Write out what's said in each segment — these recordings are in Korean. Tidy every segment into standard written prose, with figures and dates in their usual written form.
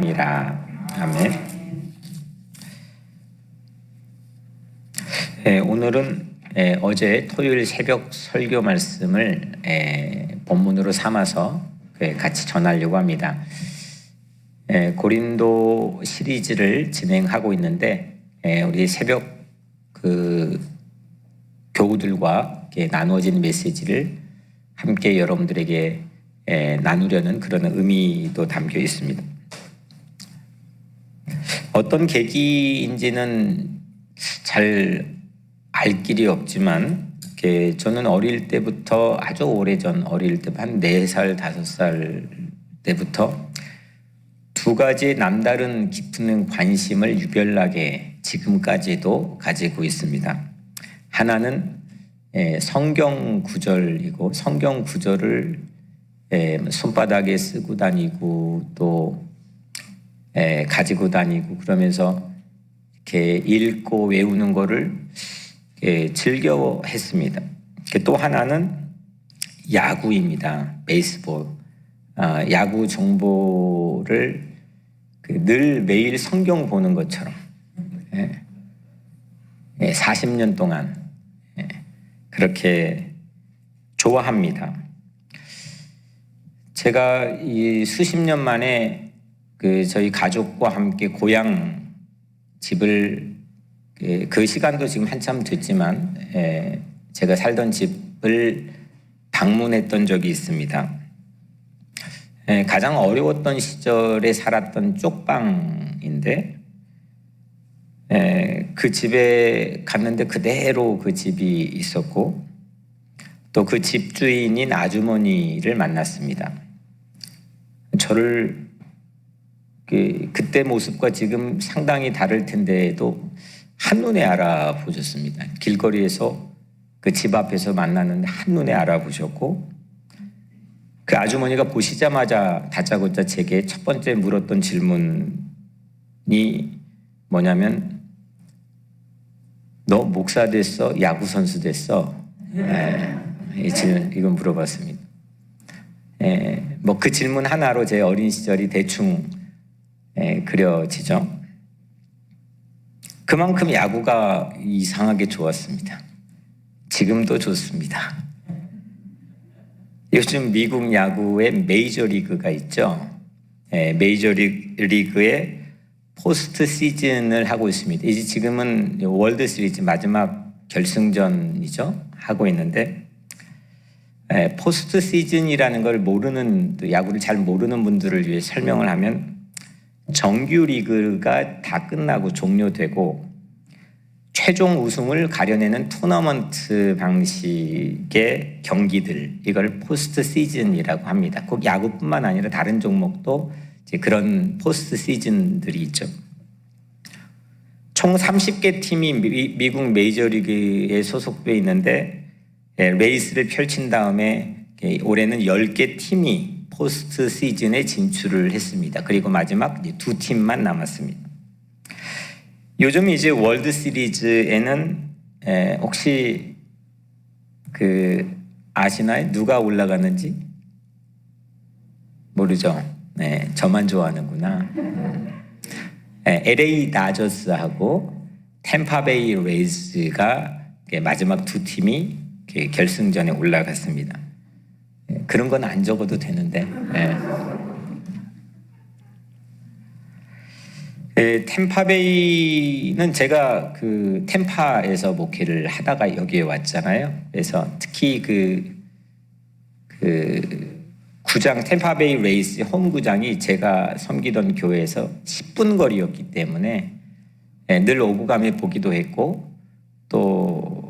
함이라. 아멘. 오늘은 어제 토요일 새벽 설교 말씀을 본문으로 삼아서 같이 전하려고 합니다. 고린도 시리즈를 진행하고 있는데 우리 새벽 교우들과 나누어진 메시지를 함께 여러분들에게 나누려는 그런 의미도 담겨 있습니다. 어떤 계기인지는 잘 알 길이 없지만 저는 어릴 때부터 아주 오래전 어릴 때 한 4살, 5살 때부터 두 가지 남다른 깊은 관심을 유별나게 지금까지도 가지고 있습니다. 하나는 성경 구절이고 성경 구절을 손바닥에 쓰고 다니고 또 가지고 다니고 그러면서 이렇게 읽고 외우는 거를 즐겨했습니다. 또 하나는 야구입니다. 베이스볼. 야구 정보를 늘 매일 성경 보는 것처럼 40년 동안 그렇게 좋아합니다. 제가 이 수십 년 만에 저희 가족과 함께 고향 집을 그 시간도 지금 한참 됐지만 제가 살던 집을 방문했던 적이 있습니다. 가장 어려웠던 시절에 살았던 쪽방인데 그 집에 갔는데 그대로 그 집이 있었고 또 그 집주인인 아주머니를 만났습니다. 저를 그때 모습과 지금 상당히 다를 텐데도 한눈에 알아보셨습니다. 길거리에서 그 집 앞에서 만났는데 한눈에 알아보셨고 그 아주머니가 보시자마자 다짜고짜 제게 첫 번째 물었던 질문이 뭐냐면 너 목사 됐어? 야구 선수 됐어? 이건 물어봤습니다. 뭐 그 질문 하나로 제 어린 시절이 대충 그려지죠. 그만큼 야구가 이상하게 좋았습니다. 지금도 좋습니다. 요즘 미국 야구의 메이저리그가 있죠. 메이저리그의 포스트 시즌을 하고 있습니다. 이제 지금은 월드 시리즈 마지막 결승전이죠. 하고 있는데 포스트 시즌이라는 걸 모르는 야구를 잘 모르는 분들을 위해 설명을 하면 정규 리그가 다 끝나고 종료되고 최종 우승을 가려내는 토너먼트 방식의 경기들 이걸 포스트 시즌이라고 합니다. 꼭 야구뿐만 아니라 다른 종목도 이제 그런 포스트 시즌들이 있죠. 총 30개 팀이 미국 메이저리그에 소속돼 있는데 레이스를 펼친 다음에 올해는 10개 팀이 포스트 시즌에 진출을 했습니다. 그리고 마지막 2팀만 남았습니다. 요즘 이제 월드 시리즈에는 혹시 아시나요? 누가 올라가는지? 모르죠? 네, 저만 좋아하는구나. LA 다저스하고 템파베이 레이즈가 마지막 2팀이 결승전에 올라갔습니다. 그런 건 안 적어도 되는데. 템파베이는 제가 템파에서 목회를 하다가 여기에 왔잖아요. 그래서 특히 구장 템파베이 레이스 홈구장이 제가 섬기던 교회에서 10분 거리였기 때문에 늘 오고 가며 보기도 했고 또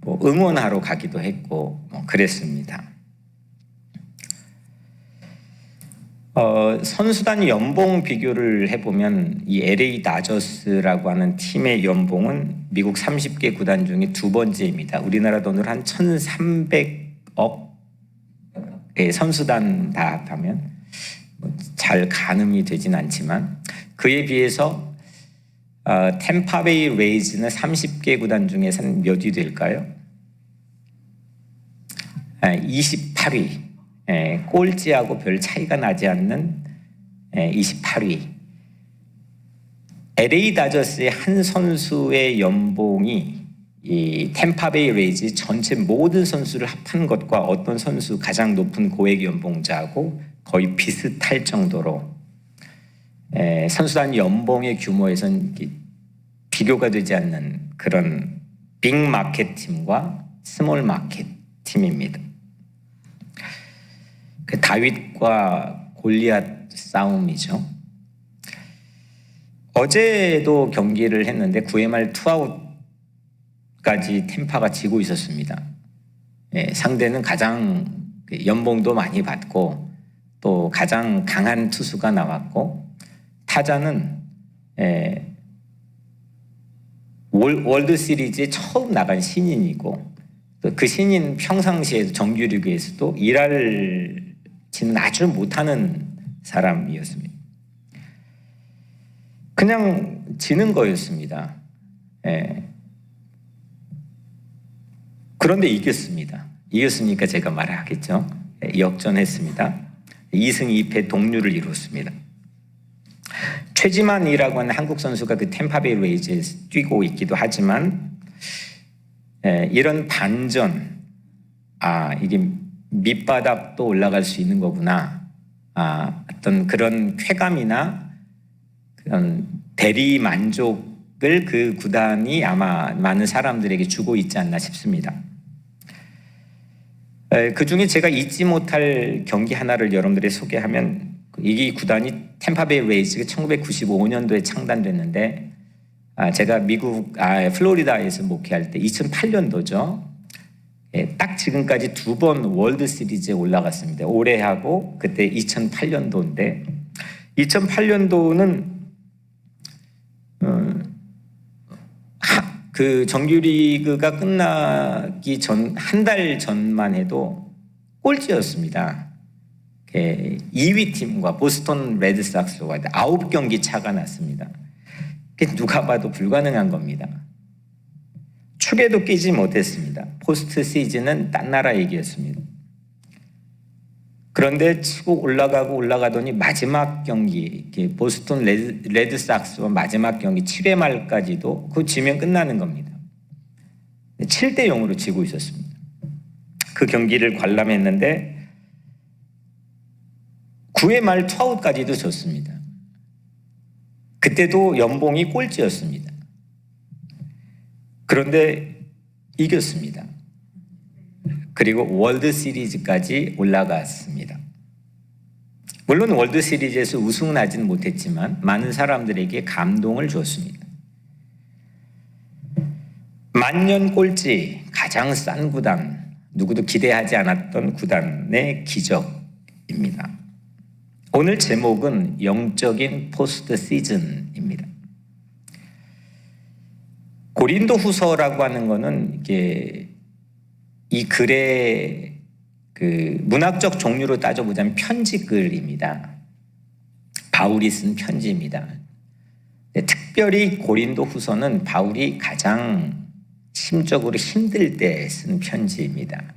뭐 응원하러 가기도 했고 그랬습니다. 선수단 연봉 비교를 해보면 이 LA 다저스라고 하는 팀의 연봉은 미국 30개 구단 중에 2번째입니다. 우리나라 돈으로 한 1,300억 선수단 다 합하면 잘 가늠이 되진 않지만 그에 비해서 템파베이 레이즈는 30개 구단 중에서는 몇 위 될까요? 28위. 꼴찌하고 별 차이가 나지 않는 28위. LA 다저스의 한 선수의 연봉이 이 템파베이 레이즈 전체 모든 선수를 합한 것과 어떤 선수 가장 높은 고액 연봉자하고 거의 비슷할 정도로 선수단 연봉의 규모에선 비교가 되지 않는 그런 빅 마켓 팀과 스몰 마켓 팀입니다. 그 다윗과 골리앗 싸움이죠. 어제도 경기를 했는데 9회 말 투아웃까지 템파가 지고 있었습니다. 상대는 가장 연봉도 많이 받고 또 가장 강한 투수가 나왔고 타자는 월드 시리즈에 처음 나간 신인이고 또 그 신인 평상시에도 정규리그에서도 일할지는 아주 못하는 사람이었습니다. 그냥 지는 거였습니다. 그런데 이겼습니다. 이겼으니까 제가 말하겠죠. 역전했습니다. 2승 2패 동률을 이뤘습니다. 최지만이라고 하는 한국 선수가 그 템파베이 레이즈에서 뛰고 있기도 하지만 이런 반전, 이게 밑바닥도 올라갈 수 있는 거구나. 어떤 그런 쾌감이나 그런 대리 만족을 그 구단이 아마 많은 사람들에게 주고 있지 않나 싶습니다. 그 중에 제가 잊지 못할 경기 하나를 여러분들에게 소개하면 이 구단이 템파베이 레이즈가 1995년도에 창단됐는데 제가 미국 플로리다에서 목회할 때 2008년도죠. 딱 지금까지 2번 월드 시리즈에 올라갔습니다. 올해 하고 그때 2008년도인데 2008년도는 그 정규리그가 끝나기 전 한 달 전만 해도 꼴찌였습니다. 2위 팀과 보스턴 레드삭스와 9경기 차가 났습니다. 누가 봐도 불가능한 겁니다. 축에도 끼지 못했습니다. 포스트 시즌은 딴 나라 얘기였습니다. 그런데 치고 올라가더니 마지막 경기 보스턴 레드삭스와 마지막 경기 7회 말까지도 그거 지면 끝나는 겁니다. 7대 0으로 지고 있었습니다. 그 경기를 관람했는데 9회 말 투아웃까지도 졌습니다. 그때도 연봉이 꼴찌였습니다. 그런데 이겼습니다. 그리고 월드 시리즈까지 올라갔습니다. 물론 월드 시리즈에서 우승은 하진 못했지만 많은 사람들에게 감동을 줬습니다. 만년 꼴찌, 가장 싼 구단, 누구도 기대하지 않았던 구단의 기적입니다. 오늘 제목은 영적인 포스트 시즌입니다. 고린도 후서라고 하는 거는 이게 이 글의 그 문학적 종류로 따져보자면 편지글입니다. 바울이 쓴 편지입니다. 특별히 고린도 후서는 바울이 가장 심적으로 힘들 때 쓴 편지입니다.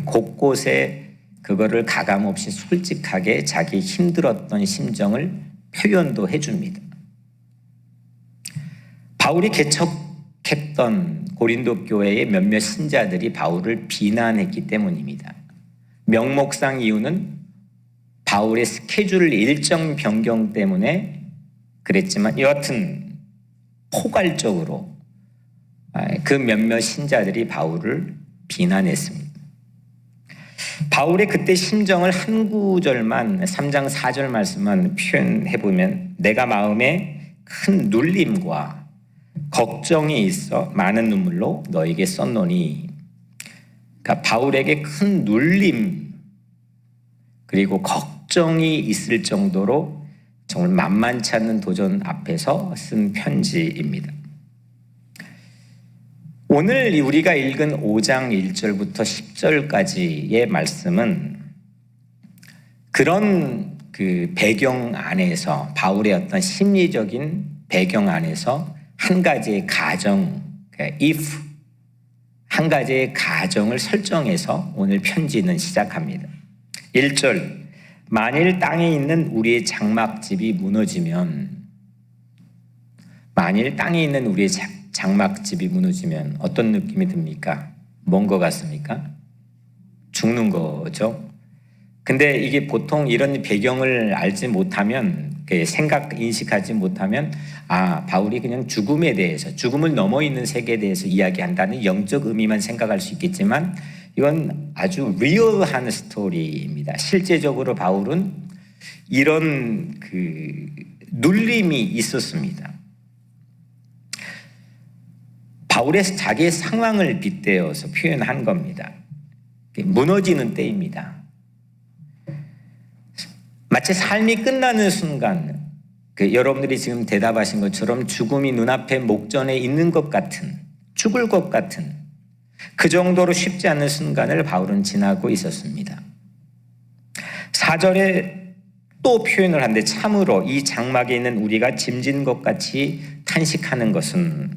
곳곳에 그거를 가감없이 솔직하게 자기 힘들었던 심정을 표현도 해줍니다. 바울이 개척했던 고린도 교회의 몇몇 신자들이 바울을 비난했기 때문입니다. 명목상 이유는 바울의 스케줄 일정 변경 때문에 그랬지만 여하튼 포괄적으로 그 몇몇 신자들이 바울을 비난했습니다. 바울의 그때 심정을 한 구절만 3장 4절 말씀만 표현해보면 내가 마음에 큰 눌림과 걱정이 있어 많은 눈물로 너에게 썼노니, 그러니까 바울에게 큰 눌림 그리고 걱정이 있을 정도로 정말 만만치 않은 도전 앞에서 쓴 편지입니다. 오늘 우리가 읽은 5장 1절부터 10절까지의 말씀은 그런 그 배경 안에서 바울의 어떤 심리적인 배경 안에서 한 가지의 가정, if 한 가지의 가정을 설정해서 오늘 편지는 시작합니다. 1절, 만일 땅에 있는 우리의 장막집이 무너지면 만일 땅에 있는 우리의 장막집이 무너지면 어떤 느낌이 듭니까? 뭔 것 같습니까? 죽는 거죠. 근데 이게 보통 이런 배경을 알지 못하면, 생각, 인식하지 못하면, 바울이 그냥 죽음에 대해서, 죽음을 넘어 있는 세계에 대해서 이야기한다는 영적 의미만 생각할 수 있겠지만, 이건 아주 리얼한 스토리입니다. 실제적으로 바울은 이런 눌림이 있었습니다. 바울의 자기의 상황을 빗대어서 표현한 겁니다. 무너지는 때입니다. 마치 삶이 끝나는 순간, 여러분들이 지금 대답하신 것처럼 죽음이 눈앞에 목전에 있는 것 같은, 죽을 것 같은 그 정도로 쉽지 않은 순간을 바울은 지나고 있었습니다. 4절에 또 표현을 하는데, 참으로 이 장막에 있는 우리가 짐진 것 같이 탄식하는 것은,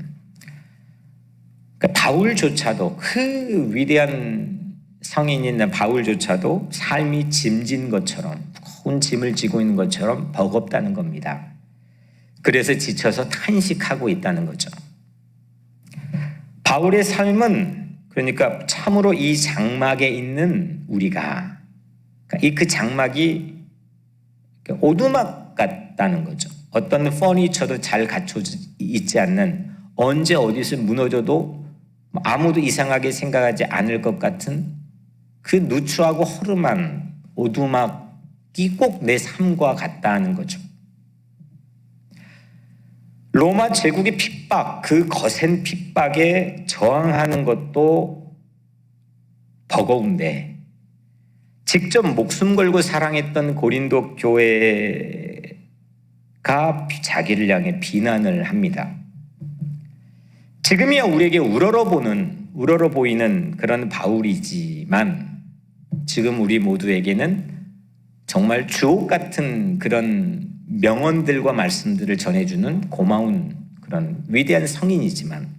바울조차도, 그 위대한 성인인 바울조차도 삶이 짐진 것처럼, 무거운 짐을 지고 있는 것처럼 버겁다는 겁니다. 그래서 지쳐서 탄식하고 있다는 거죠. 바울의 삶은, 그러니까 참으로 이 장막에 있는 우리가, 그 장막이 오두막 같다는 거죠. 어떤 퍼니처도 잘 갖춰져 있지 않는, 언제 어디서 무너져도 아무도 이상하게 생각하지 않을 것 같은 그 누추하고 허름한 오두막이 꼭 내 삶과 같다는 거죠. 로마 제국의 핍박, 그 거센 핍박에 저항하는 것도 버거운데, 직접 목숨 걸고 사랑했던 고린도 교회가 자기를 향해 비난을 합니다. 지금이야 우리에게 우러러 보이는 그런 바울이지만, 지금 우리 모두에게는 정말 주옥 같은 그런 명언들과 말씀들을 전해주는 고마운 그런 위대한 성인이지만,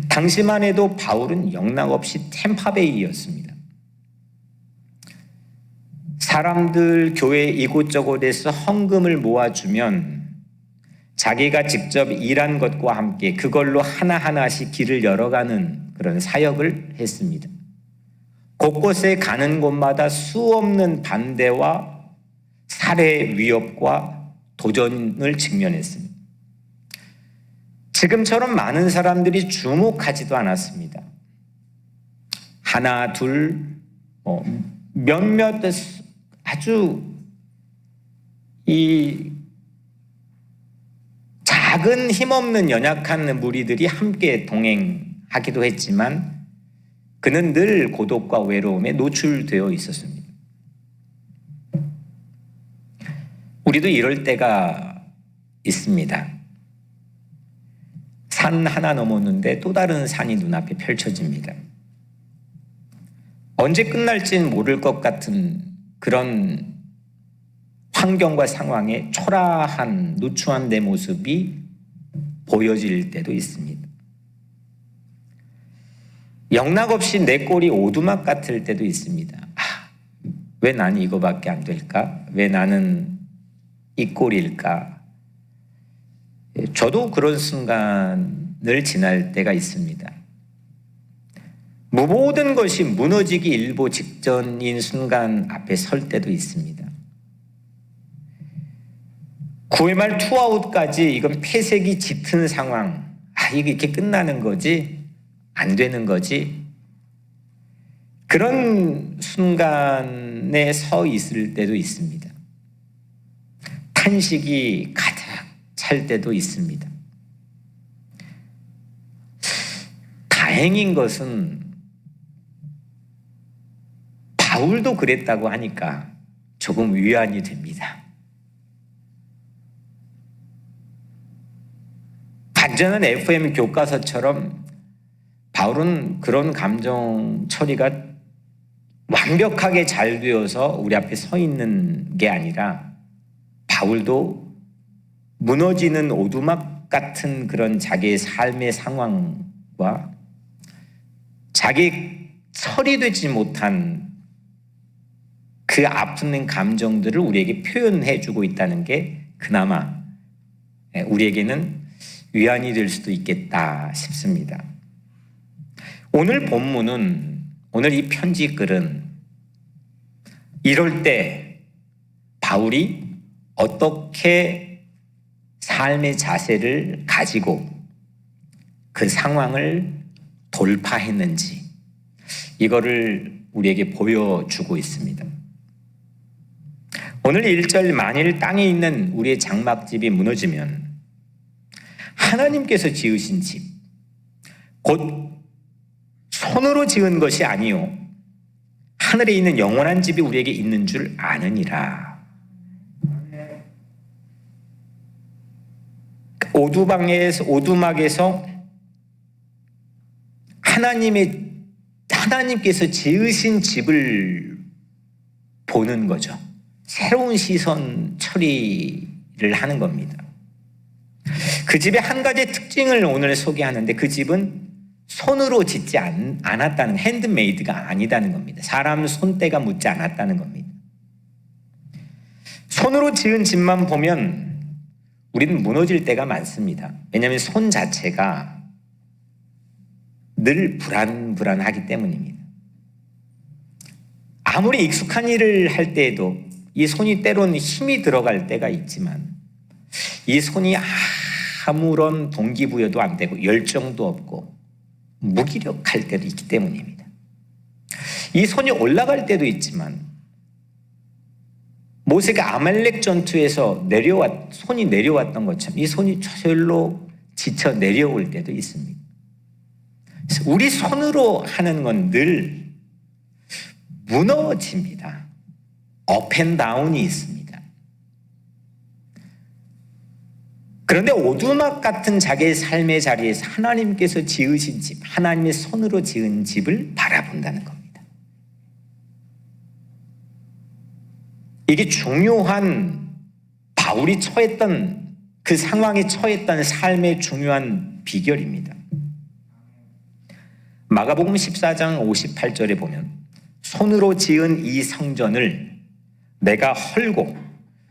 당시만 해도 바울은 영락없이 템파베이였습니다. 사람들 교회 이곳저곳에서 헌금을 모아주면 자기가 직접 일한 것과 함께 그걸로 하나하나씩 길을 열어가는 그런 사역을 했습니다. 곳곳에 가는 곳마다 수없는 반대와 살해 위협과 도전을 직면했습니다. 지금처럼 많은 사람들이 주목하지도 않았습니다. 하나, 둘, 몇몇 아주 이 작은 힘없는 연약한 무리들이 함께 동행하기도 했지만, 그는 늘 고독과 외로움에 노출되어 있었습니다. 우리도 이럴 때가 있습니다. 산 하나 넘었는데 또 다른 산이 눈앞에 펼쳐집니다. 언제 끝날지는 모를 것 같은 그런 환경과 상황에 초라한, 누추한 내 모습이 보여질 때도 있습니다. 영락없이 내 꼴이 오두막 같을 때도 있습니다. 왜 나는 이거밖에 안 될까? 왜 나는 이 꼴일까? 저도 그런 순간을 지날 때가 있습니다. 모든 것이 무너지기 일보 직전인 순간 앞에 설 때도 있습니다. 9회 말 투아웃까지 이건 패색이 짙은 상황. 이게 이렇게 끝나는 거지? 안 되는 거지? 그런 순간에 서 있을 때도 있습니다. 탄식이 가득 찰 때도 있습니다. 다행인 것은 바울도 그랬다고 하니까 조금 위안이 됩니다. 완전한 FM 교과서처럼 바울은 그런 감정 처리가 완벽하게 잘 되어서 우리 앞에 서 있는 게 아니라, 바울도 무너지는 오두막 같은 그런 자기의 삶의 상황과 자기 처리되지 못한 그 아픈 감정들을 우리에게 표현해 주고 있다는 게 그나마 우리에게는 위안이 될 수도 있겠다 싶습니다. 오늘 본문은, 오늘 이 편지 글은 이럴 때 바울이 어떻게 삶의 자세를 가지고 그 상황을 돌파했는지 이거를 우리에게 보여주고 있습니다. 오늘 1절, 만일 땅에 있는 우리의 장막집이 무너지면 하나님께서 지으신 집, 곧 손으로 지은 것이 아니요 하늘에 있는 영원한 집이 우리에게 있는 줄 아느니라. 오두막에서 하나님께서 지으신 집을 보는 거죠. 새로운 시선 처리를 하는 겁니다. 그 집의 한 가지 특징을 오늘 소개하는데, 그 집은 손으로 짓지 않았다는, 핸드메이드가 아니다는 겁니다. 사람 손때가 묻지 않았다는 겁니다. 손으로 지은 집만 보면 우리는 무너질 때가 많습니다. 왜냐하면 손 자체가 늘 불안하기 때문입니다. 아무리 익숙한 일을 할 때에도 이 손이 때로는 힘이 들어갈 때가 있지만, 이 손이 아무런 동기부여도 안 되고 열정도 없고 무기력할 때도 있기 때문입니다. 이 손이 올라갈 때도 있지만, 모세가 아말렉 전투에서 손이 내려왔던 것처럼 이 손이 저절로 지쳐 내려올 때도 있습니다. 그래서 우리 손으로 하는 건 늘 무너집니다. 업앤다운이 있습니다. 그런데 오두막 같은 자기의 삶의 자리에서 하나님께서 지으신 집, 하나님의 손으로 지은 집을 바라본다는 겁니다. 이게 중요한, 바울이 처했던, 그 상황에 처했던 삶의 중요한 비결입니다. 마가복음 14장 58절에 보면, 손으로 지은 이 성전을 내가 헐고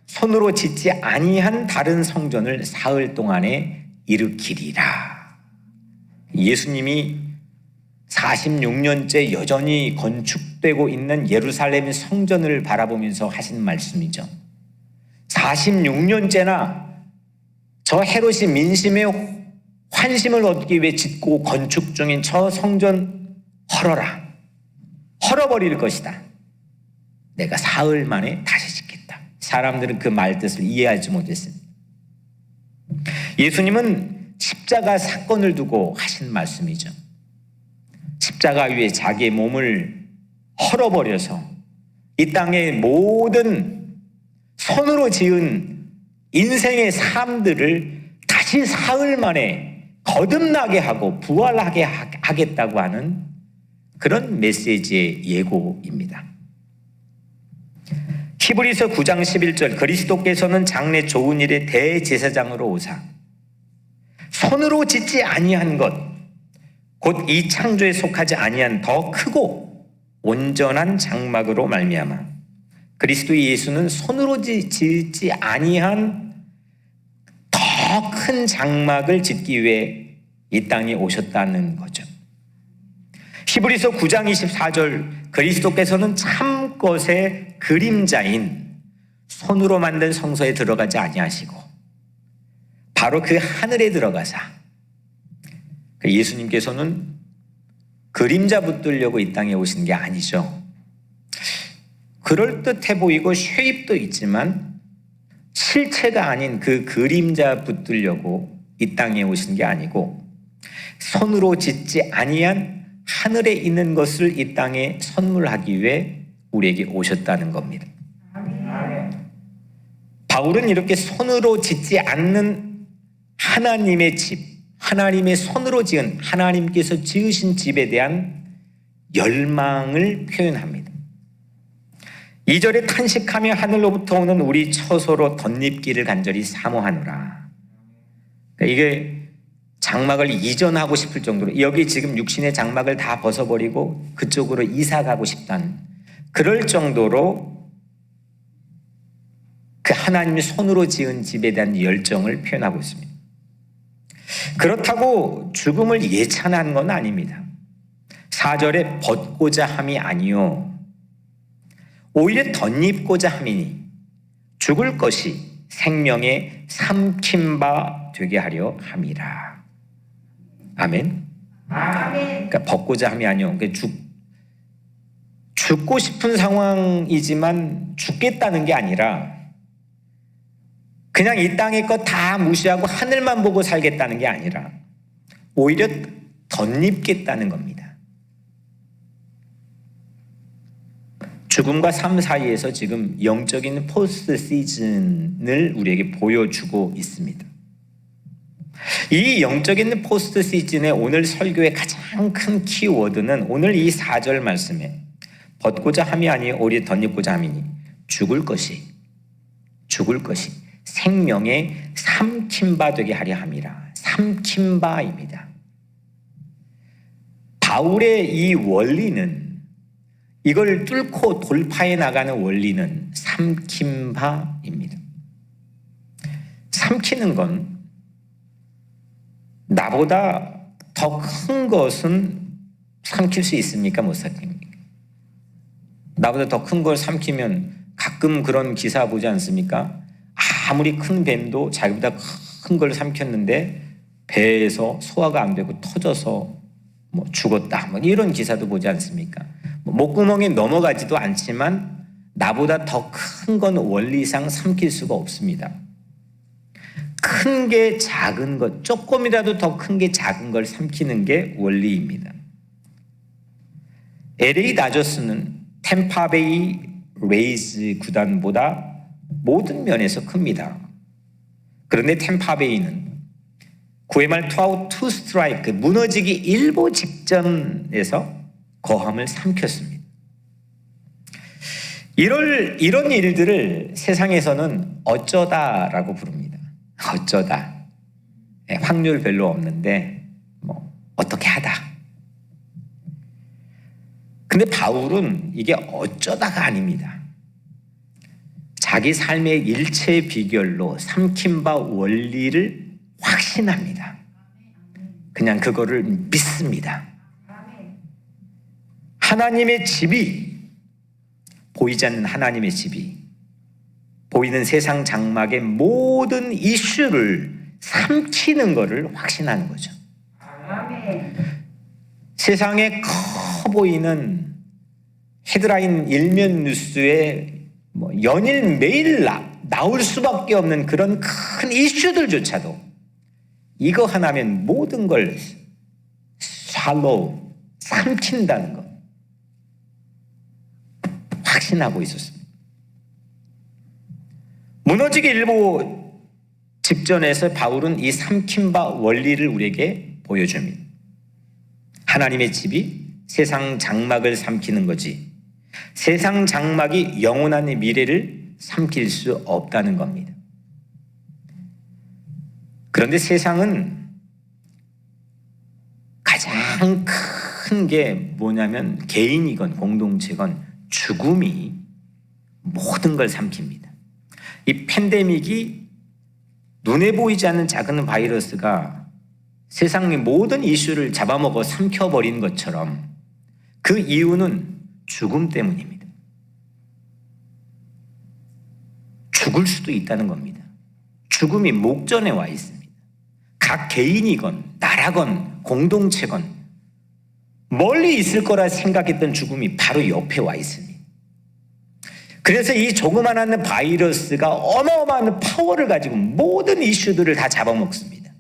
손으로 짓지 아니한 다른 성전을 사흘 동안에 일으키리라. 예수님이 46년째 여전히 건축되고 있는 예루살렘 성전을 바라보면서 하신 말씀이죠. 46년째나 저 헤롯이 민심의 환심을 얻기 위해 짓고 건축 중인 저 성전 헐어버릴 것이다. 내가 사흘 만에 다시 짓겠다. 사람들은 그 말 뜻을 이해하지 못했습니다. 예수님은 십자가 사건을 두고 하신 말씀이죠. 십자가 위에 자기의 몸을 헐어버려서 이 땅의 모든 손으로 지은 인생의 삶들을 다시 사흘 만에 거듭나게 하고 부활하게 하겠다고 하는 그런 메시지의 예고입니다. 히브리서 9장 11절, 그리스도께서는 장래 좋은 일의 대제사장으로 오사 손으로 짓지 아니한 것, 곧 이 창조에 속하지 아니한 더 크고 온전한 장막으로 말미암아, 그리스도 예수는 손으로 짓지 아니한 더 큰 장막을 짓기 위해 이 땅에 오셨다는 거죠. 히브리서 9장 24절, 그리스도께서는 참 것의 그림자인 손으로 만든 성소에 들어가지 아니하시고 바로 그 하늘에 들어가사, 예수님께서는 그림자 붙들려고 이 땅에 오신 게 아니죠. 그럴듯해 보이고 쉐입도 있지만 실체가 아닌 그 그림자 붙들려고 이 땅에 오신 게 아니고, 손으로 짓지 아니한 하늘에 있는 것을 이 땅에 선물하기 위해 우리에게 오셨다는 겁니다. 바울은 이렇게 손으로 짓지 않는 하나님의 집, 하나님의 손으로 지은, 하나님께서 지으신 집에 대한 열망을 표현합니다. 2절에 탄식하며 하늘로부터 오는 우리 처소로 덧입기를 간절히 사모하노라. 이게 장막을 이전하고 싶을 정도로, 여기 지금 육신의 장막을 다 벗어버리고 그쪽으로 이사 가고 싶다는, 그럴 정도로 그 하나님의 손으로 지은 집에 대한 열정을 표현하고 있습니다. 그렇다고 죽음을 예찬한 건 아닙니다. 4절에 벗고자 함이 아니요 오히려 덧입고자 함이니 죽을 것이 생명에 삼킨 바 되게 하려 함이라. 아멘. 그러니까 벗고자 함이 아니요. 그러니까 죽고 싶은 상황이지만 죽겠다는 게 아니라 그냥 이 땅의 것 다 무시하고 하늘만 보고 살겠다는 게 아니라 오히려 덧입겠다는 겁니다. 죽음과 삶 사이에서 지금 영적인 포스트 시즌을 우리에게 보여주고 있습니다. 이 영적인 포스트 시즌의 오늘 설교의 가장 큰 키워드는 오늘 이 4절 말씀에 벗고자 함이 아니 오히려 덧입고자 함이니 죽을 것이 생명에 삼킨 바 되게 하려 함이라. 삼킨 바입니다. 바울의 이 원리는 이걸 뚫고 돌파해 나가는 원리는 삼킨 바입니다. 삼키는 건 나보다 더 큰 것은 삼킬 수 있습니까? 못 삼킵니까? 나보다 더 큰 걸 삼키면 가끔 그런 기사 보지 않습니까? 아무리 큰 뱀도 자기보다 큰 걸 삼켰는데 배에서 소화가 안 되고 터져서 죽었다. 이런 기사도 보지 않습니까? 목구멍에 넘어가지도 않지만 나보다 더 큰 건 원리상 삼킬 수가 없습니다. 큰 게 작은 것, 조금이라도 더 큰 게 작은 걸 삼키는 게 원리입니다. LA 다저스는 템파베이 레이즈 구단보다 모든 면에서 큽니다. 그런데 템파베이는 9회 말 투아웃 투 스트라이크 무너지기 일보 직전에서 거함을 삼켰습니다. 이런 일들을 세상에서는 어쩌다라고 부릅니다. 어쩌다. 확률 별로 없는데 어떻게 하다. 근데 바울은 이게 어쩌다가 아닙니다. 자기 삶의 일체 비결로 삼킨 바 원리를 확신합니다. 그냥 그거를 믿습니다. 하나님의 집이, 보이지 않는 하나님의 집이 보이는 세상 장막의 모든 이슈를 삼키는 것을 확신하는 거죠. 세상에 커 보이는 헤드라인 일면 뉴스에 연일 매일 나올 수밖에 없는 그런 큰 이슈들조차도 이거 하나면 모든 걸 삼킨다는 것 확신하고 있었습니다. 무너지기 일보 직전에서 바울은 이 삼킨 바 원리를 우리에게 보여줍니다. 하나님의 집이 세상 장막을 삼키는 거지 세상 장막이 영원한 미래를 삼킬 수 없다는 겁니다. 그런데 세상은 가장 큰 게 뭐냐면 개인이건 공동체건 죽음이 모든 걸 삼킵니다. 이 팬데믹이 눈에 보이지 않는 작은 바이러스가 세상의 모든 이슈를 잡아먹어 삼켜버린 것처럼 그 이유는 죽음 때문입니다. 죽을 수도 있다는 겁니다. 죽음이 목전에 와 있습니다. 각 개인이건 나라건 공동체건 멀리 있을 거라 생각했던 죽음이 바로 옆에 와 있습니다. 그래서 이 조그만한 바이러스가 어마어마한 파워를 가지고 모든 이슈들을 다 잡아먹습니다.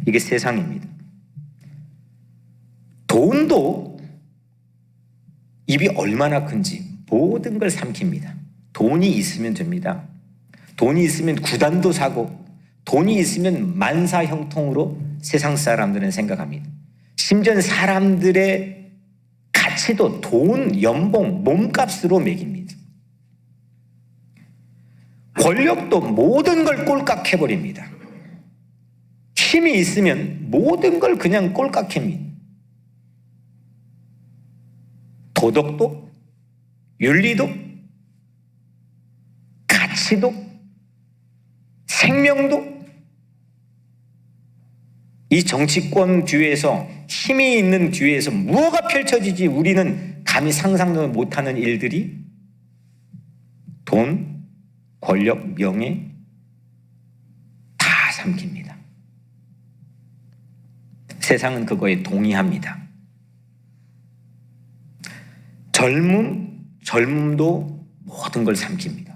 이게 세상입니다. 돈도 입이 얼마나 큰지 모든 걸 삼킵니다. 돈이 있으면 됩니다. 돈이 있으면 구단도 사고 돈이 있으면 만사형통으로 세상 사람들은 생각합니다. 심지어 사람들의 가치도 돈, 연봉, 몸값으로 매깁니다. 권력도 모든 걸 꼴깍해버립니다. 힘이 있으면 모든 걸 그냥 꼴깍합니다. 도덕도, 윤리도, 가치도, 생명도 이 정치권 뒤에서, 힘이 있는 뒤에서 무엇가 펼쳐지지 우리는 감히 상상도 못하는 일들이 돈, 권력, 명예 다 삼킵니다. 세상은 그거에 동의합니다. 젊음도 모든 걸 삼킵니다.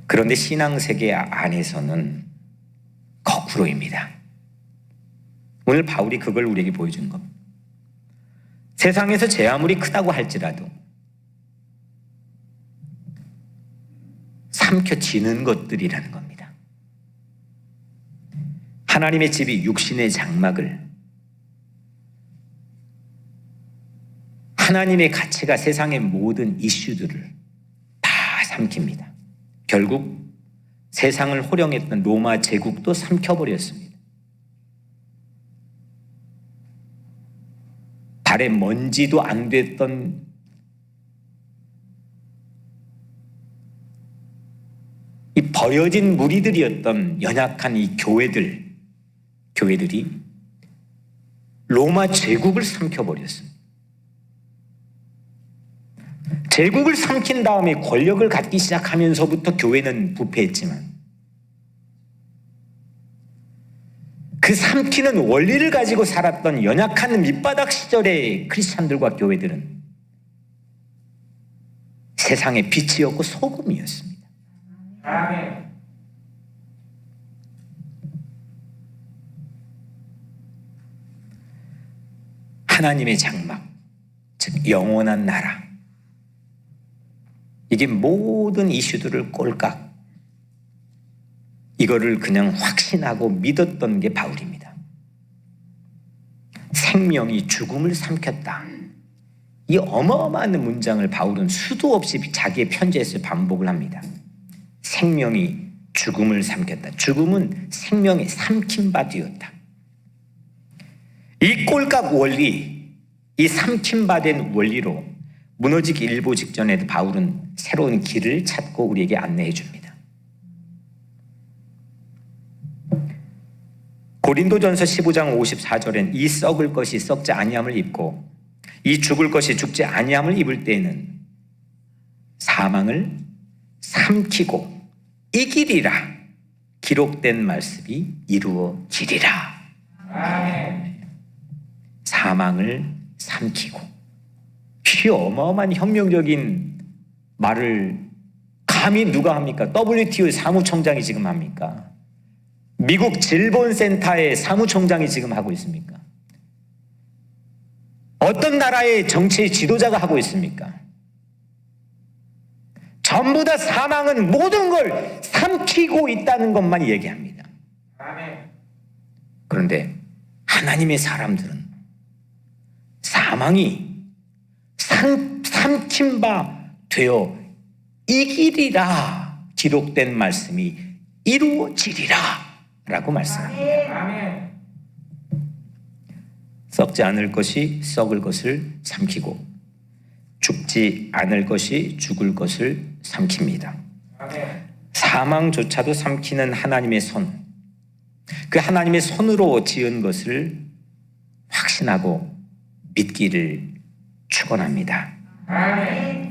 그런데 신앙세계 안에서는 거꾸로입니다. 오늘 바울이 그걸 우리에게 보여준 겁니다. 세상에서 제 아무리 크다고 할지라도 삼켜지는 것들이라는 겁니다. 하나님의 집이 육신의 장막을, 하나님의 가치가 세상의 모든 이슈들을 다 삼킵니다. 결국 세상을 호령했던 로마 제국도 삼켜버렸습니다. 발에 먼지도 안 됐던 이 버려진 무리들이었던 연약한 이 교회들이 로마 제국을 삼켜버렸습니다. 제국을 삼킨 다음에 권력을 갖기 시작하면서부터 교회는 부패했지만 그 삼키는 원리를 가지고 살았던 연약한 밑바닥 시절의 크리스찬들과 교회들은 세상의 빛이었고 소금이었습니다. 아멘. 하나님의 장막, 즉 영원한 나라, 이게 모든 이슈들을 꼴깍 이거를 그냥 확신하고 믿었던 게 바울입니다. 생명이 죽음을 삼켰다. 이 어마어마한 문장을 바울은 수도 없이 자기의 편지에서 반복을 합니다. 생명이 죽음을 삼켰다. 죽음은 생명의 삼킨 바 되었다. 이 꼴깍 원리, 이 삼킨 바 된 원리로 무너지기 일보 직전에도 바울은 새로운 길을 찾고 우리에게 안내해 줍니다. 고린도전서 15장 54절엔 이 썩을 것이 썩지 아니함을 입고 이 죽을 것이 죽지 아니함을 입을 때에는 사망을 삼키고 이기리라 기록된 말씀이 이루어지리라. 아멘. 사망을 삼키고, 이 어마어마한 혁명적인 말을 감히 누가 합니까? WTO 사무총장이 지금 합니까? 미국 질본센터의 사무총장이 지금 하고 있습니까? 어떤 나라의 정치의 지도자가 하고 있습니까? 전부 다 사망은 모든 걸 삼키고 있다는 것만 얘기합니다. 그런데 하나님의 사람들은 사망이 삼킨 바 되어 이기리라 기록된 말씀이 이루어지리라 라고 말씀합니다. 썩지 않을 것이 썩을 것을 삼키고 죽지 않을 것이 죽을 것을 삼킵니다. 사망조차도 삼키는 하나님의 손, 그 하나님의 손으로 지은 것을 확신하고 믿기를 축원합니다.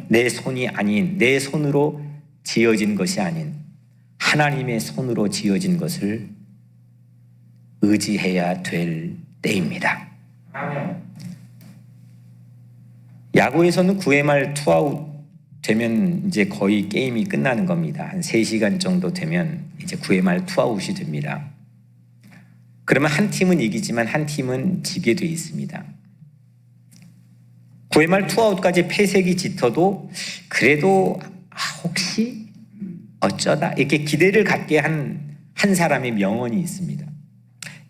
내 손이 아닌, 내 손으로 지어진 것이 아닌 하나님의 손으로 지어진 것을 의지해야 될 때입니다. 야구에서는 9회 말 투아웃 되면 이제 거의 게임이 끝나는 겁니다. 한 3시간 정도 되면 이제 9회 말 투아웃이 됩니다. 그러면 한 팀은 이기지만 한 팀은 지게 돼 있습니다. 9회 말 투아웃까지 패색이 짙어도 그래도 혹시 어쩌다 이렇게 기대를 갖게 한 사람의 명언이 있습니다.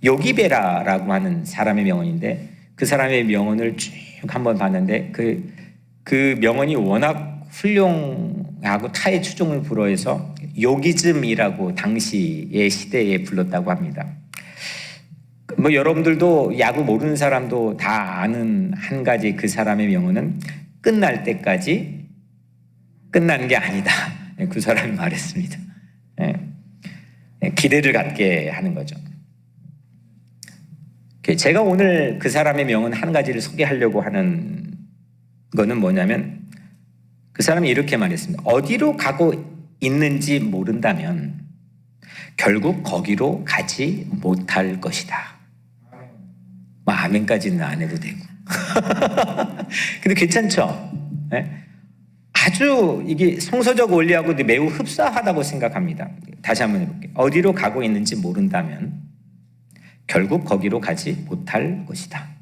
요기베라라고 하는 사람의 명언인데, 그 사람의 명언을 쭉 한번 봤는데 그 명언이 워낙 훌륭하고 타의 추종을 불허해서 요기즘이라고 당시의 시대에 불렀다고 합니다. 뭐 여러분들도 야구 모르는 사람도 다 아는 한 가지 그 사람의 명언은 끝날 때까지 끝나는 게 아니다. 그 사람이 말했습니다. 기대를 갖게 하는 거죠. 제가 오늘 그 사람의 명언 한 가지를 소개하려고 하는 거는 뭐냐면 그 사람이 이렇게 말했습니다. 어디로 가고 있는지 모른다면 결국 거기로 가지 못할 것이다. 뭐 아멘까지는 안 해도 되고. 근데 괜찮죠? 네? 아주 이게 성서적 원리하고 매우 흡사하다고 생각합니다. 다시 한번 해볼게요. 어디로 가고 있는지 모른다면 결국 거기로 가지 못할 것이다.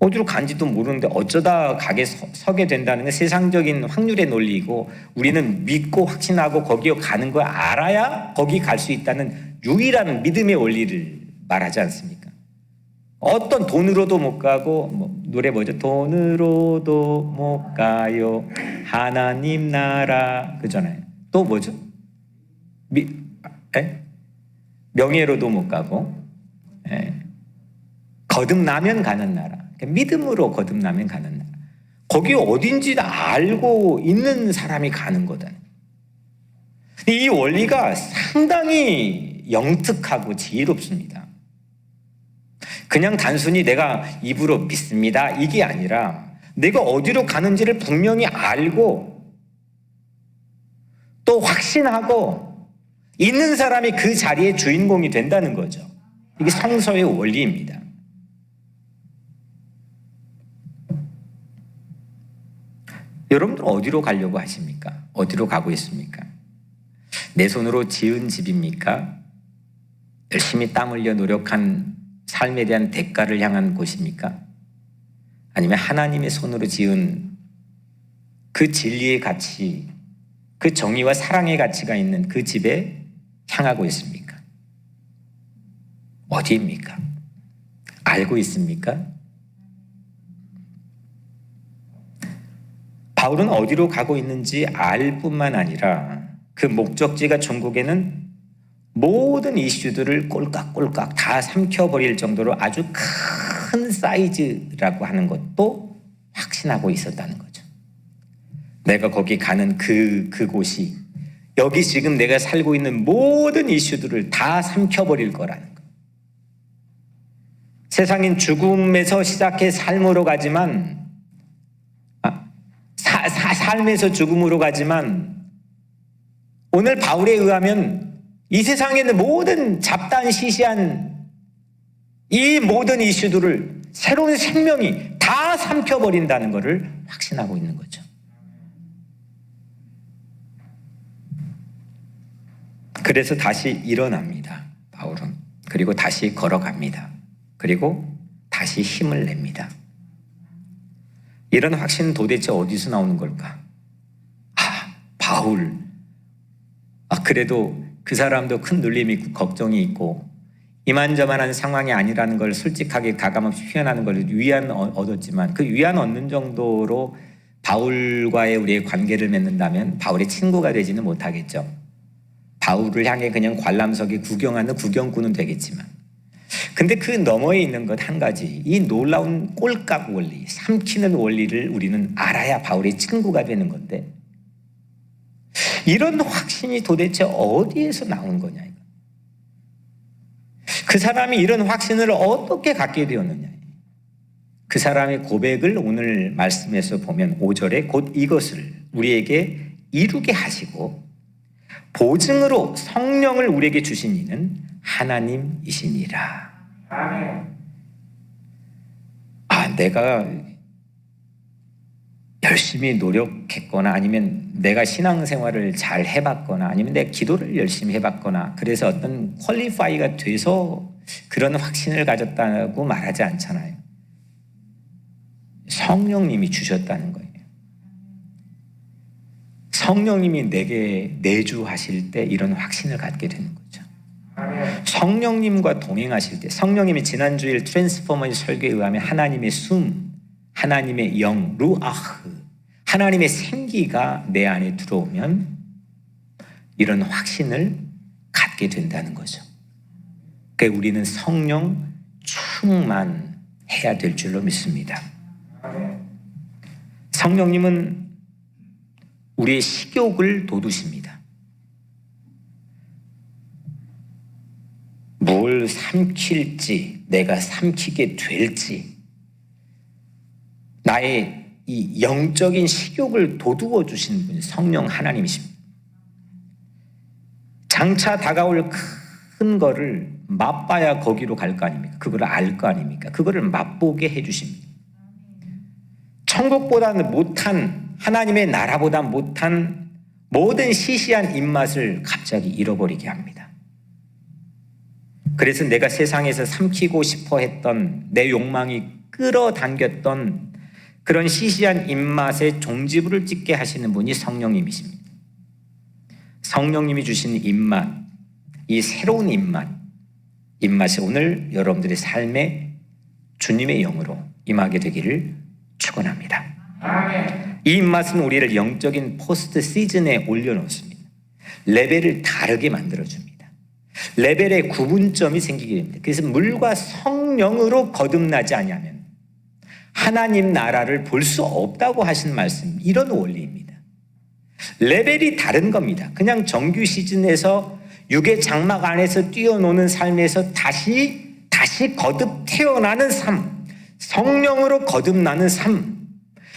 어디로 간지도 모르는데 어쩌다 가게 서게 된다는 건 세상적인 확률의 논리이고 우리는 믿고 확신하고 거기로 가는 걸 알아야 거기 갈 수 있다는 유일한 믿음의 원리를 말하지 않습니까? 어떤 돈으로도 못 가고 노래 뭐죠? 돈으로도 못 가요 하나님 나라 그잖아요. 또 뭐죠? 명예로도 못 가고 거듭나면 가는 나라. 믿음으로 거듭나면 가는 나라. 거기 어딘지 알고 있는 사람이 가는 거다. 이 원리가 상당히 영특하고 지혜롭습니다. 그냥 단순히 내가 입으로 믿습니다 이게 아니라 내가 어디로 가는지를 분명히 알고 또 확신하고 있는 사람이 그 자리의 주인공이 된다는 거죠. 이게 성서의 원리입니다. 여러분들 어디로 가려고 하십니까? 어디로 가고 있습니까? 내 손으로 지은 집입니까? 열심히 땀 흘려 노력한 삶에 대한 대가를 향한 곳입니까? 아니면 하나님의 손으로 지은 그 진리의 가치, 그 정의와 사랑의 가치가 있는 그 집에 향하고 있습니까? 어디입니까? 알고 있습니까? 바울은 어디로 가고 있는지 알 뿐만 아니라 그 목적지가 전국에는 모든 이슈들을 꼴깍꼴깍 다 삼켜버릴 정도로 아주 큰 사이즈라고 하는 것도 확신하고 있었다는 거죠. 내가 거기 가는 그곳이 여기 지금 내가 살고 있는 모든 이슈들을 다 삼켜버릴 거라는 거. 세상인 죽음에서 시작해 삶으로 가지만 삶에서 죽음으로 가지만 오늘 바울에 의하면 이 세상에 있는 모든 잡다한 시시한 이 모든 이슈들을 새로운 생명이 다 삼켜버린다는 것을 확신하고 있는 거죠. 그래서 다시 일어납니다. 바울은. 그리고 다시 걸어갑니다. 그리고 다시 힘을 냅니다. 이런 확신은 도대체 어디서 나오는 걸까? 바울. 그래도 그 사람도 큰 눌림이 있고 걱정이 있고 이만저만한 상황이 아니라는 걸 솔직하게 가감없이 표현하는 걸 위안 얻었지만 그 위안 얻는 정도로 바울과의 우리의 관계를 맺는다면 바울의 친구가 되지는 못하겠죠. 바울을 향해 그냥 관람석에 구경하는 구경꾼은 되겠지만 근데 그 너머에 있는 것 한 가지 이 놀라운 꼴깍 원리, 삼키는 원리를 우리는 알아야 바울의 친구가 되는 건데 이런 확신이 도대체 어디에서 나온 거냐. 그 사람이 이런 확신을 어떻게 갖게 되었느냐. 그 사람의 고백을 오늘 말씀에서 보면 5절에 곧 이것을 우리에게 이루게 하시고 보증으로 성령을 우리에게 주신 이는 하나님이시니라. 내가 열심히 노력했거나 아니면 내가 신앙생활을 잘 해봤거나 아니면 내 기도를 열심히 해봤거나 그래서 어떤 퀄리파이가 돼서 그런 확신을 가졌다고 말하지 않잖아요. 성령님이 주셨다는 거예요. 성령님이 내게 내주하실 때 이런 확신을 갖게 되는 거죠. 성령님과 동행하실 때 성령님이 지난주일 트랜스포머의 설교에 의하면 하나님의 숨, 하나님의 영, 루아흐, 하나님의 생기가 내 안에 들어오면 이런 확신을 갖게 된다는 거죠. 그러니까 우리는 성령 충만해야 될 줄로 믿습니다. 성령님은 우리의 식욕을 돋우십니다. 뭘 삼킬지, 내가 삼키게 될지, 나의 이 영적인 식욕을 돋우어 주신 분이 성령 하나님이십니다. 장차 다가올 큰 거를 맛봐야 거기로 갈 거 아닙니까? 그걸 알 거 아닙니까? 그거를 맛보게 해주십니다. 천국보다는 못한, 하나님의 나라보다 못한 모든 시시한 입맛을 갑자기 잃어버리게 합니다. 그래서 내가 세상에서 삼키고 싶어 했던, 내 욕망이 끌어당겼던 그런 시시한 입맛의 종지부를 찍게 하시는 분이 성령님이십니다. 성령님이 주신 입맛, 이 새로운 입맛이 오늘 여러분들의 삶에 주님의 영으로 임하게 되기를 축원합니다. 이 입맛은 우리를 영적인 포스트 시즌에 올려놓습니다. 레벨을 다르게 만들어줍니다. 레벨의 구분점이 생기게 됩니다. 그래서 물과 성령으로 거듭나지 아니하면 하나님 나라를 볼 수 없다고 하신 말씀, 이런 원리입니다. 레벨이 다른 겁니다. 그냥 정규 시즌에서 육의 장막 안에서 뛰어노는 삶에서 다시 거듭 태어나는 삶, 성령으로 거듭나는 삶,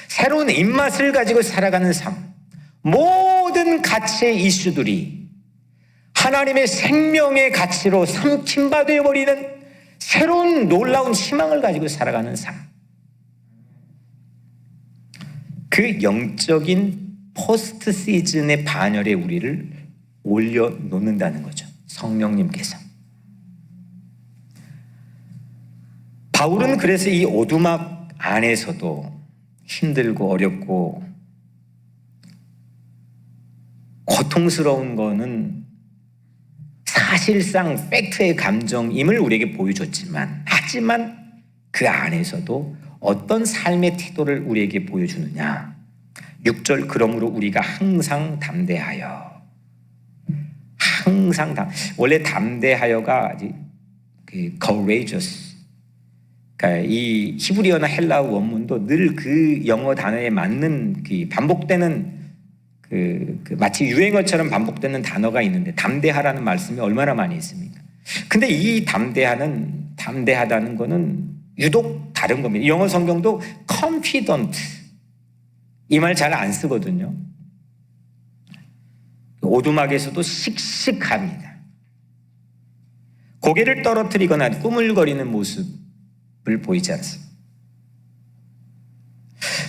새로운 입맛을 가지고 살아가는 삶, 모든 가치의 이슈들이 하나님의 생명의 가치로 삼킴바 되어버리는 새로운 놀라운 희망을 가지고 살아가는 삶, 그 영적인 포스트 시즌의 반열에 우리를 올려놓는다는 거죠. 성령님께서. 바울은 그래서 이 오두막 안에서도 힘들고 어렵고 고통스러운 거는 사실상 팩트의 감정임을 우리에게 보여줬지만, 하지만 그 안에서도 어떤 삶의 태도를 우리에게 보여주느냐. 6절, 그러므로 우리가 항상 담대하여. 원래 담대하여가 courageous. 그러니까 이 히브리어나 헬라어 원문도 늘 그 영어 단어에 맞는 반복되는 마치 유행어처럼 반복되는 단어가 있는데, 담대하라는 말씀이 얼마나 많이 있습니까? 근데 이 담대하다는 거는 유독 다른 겁니다. 영어 성경도 confident, 이 말 잘 안 쓰거든요. 오두막에서도 씩씩합니다. 고개를 떨어뜨리거나 꾸물거리는 모습을 보이지 않습니다.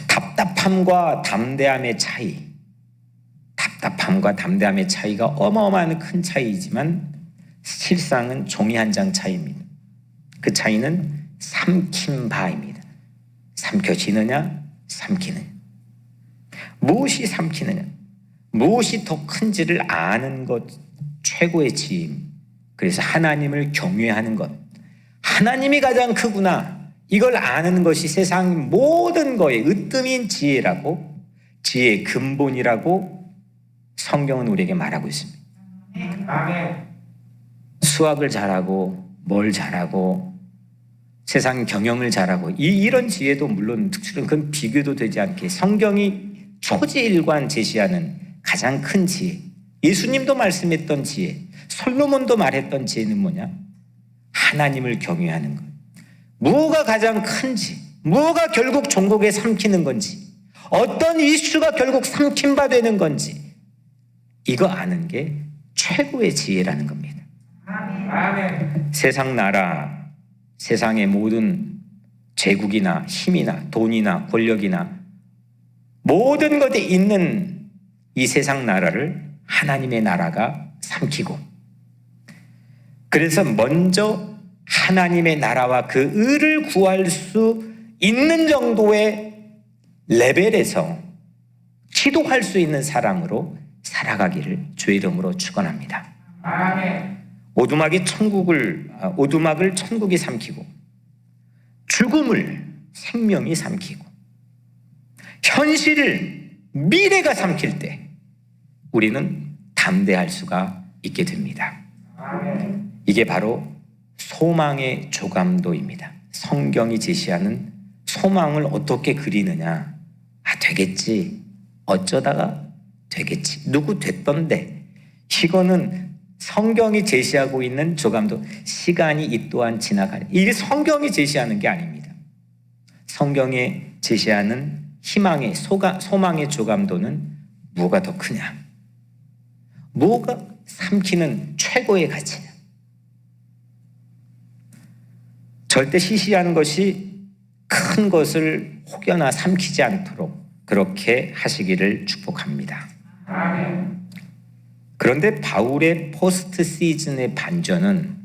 답답함과 담대함의 차이가 어마어마한 큰 차이이지만 실상은 종이 한 장 차이입니다. 그 차이는 삼킨 바입니다. 삼켜지느냐, 삼키느냐. 무엇이 삼키느냐, 무엇이 더 큰지를 아는 것, 최고의 지혜입니다. 그래서 하나님을 경외하는 것, 하나님이 가장 크구나, 이걸 아는 것이 세상 모든 거의 으뜸인 지혜라고, 지혜의 근본이라고 성경은 우리에게 말하고 있습니다. 수학을 잘하고 뭘 잘하고 세상 경영을 잘하고 이런 지혜도 물론 특출은 그건 비교도 되지 않게 성경이 초지일관 제시하는 가장 큰 지혜, 예수님도 말씀했던 지혜, 솔로몬도 말했던 지혜는 뭐냐? 하나님을 경외하는 것. 무엇가 가장 큰지, 무엇가 결국 종국에 삼키는 건지, 어떤 이슈가 결국 삼킴바 되는 건지, 이거 아는 게 최고의 지혜라는 겁니다. 아멘. 세상 나라, 세상의 모든 제국이나 힘이나 돈이나 권력이나 모든 것에 있는 이 세상 나라를 하나님의 나라가 삼키고, 그래서 먼저 하나님의 나라와 그 의를 구할 수 있는 정도의 레벨에서 기도할 수 있는 사람으로 살아가기를 주의 이름으로 축원합니다. 아멘. 오두막을 천국이 삼키고, 죽음을 생명이 삼키고, 현실을 미래가 삼킬 때 우리는 담대할 수가 있게 됩니다. 이게 바로 소망의 조감도입니다. 성경이 제시하는 소망을 어떻게 그리느냐. 되겠지, 어쩌다가 되겠지, 누구 됐던데, 이거는 성경이 제시하고 있는 조감도 시간이 이 또한 지나가는, 이게 성경이 제시하는 게 아닙니다. 성경에 제시하는 희망의 소망의 조감도는 뭐가 더 크냐? 뭐가 삼키는 최고의 가치냐? 절대 시시하는 것이 큰 것을 혹여나 삼키지 않도록 그렇게 하시기를 축복합니다. 그런데 바울의 포스트 시즌의 반전은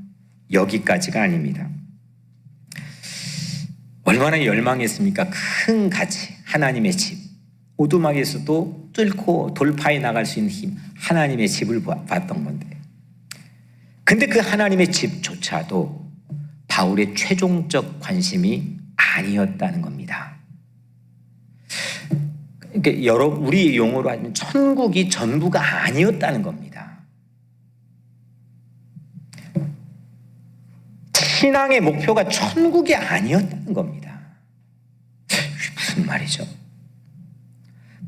여기까지가 아닙니다. 얼마나 열망했습니까? 큰 가치, 하나님의 집, 오두막에서도 뚫고 돌파해 나갈 수 있는 힘, 하나님의 집을 봤던 건데, 근데 그 하나님의 집조차도 바울의 최종적 관심이 아니었다는 겁니다. 그러니까 우리 용어로 하면 천국이 전부가 아니었다는 겁니다. 신앙의 목표가 천국이 아니었다는 겁니다. 무슨 말이죠?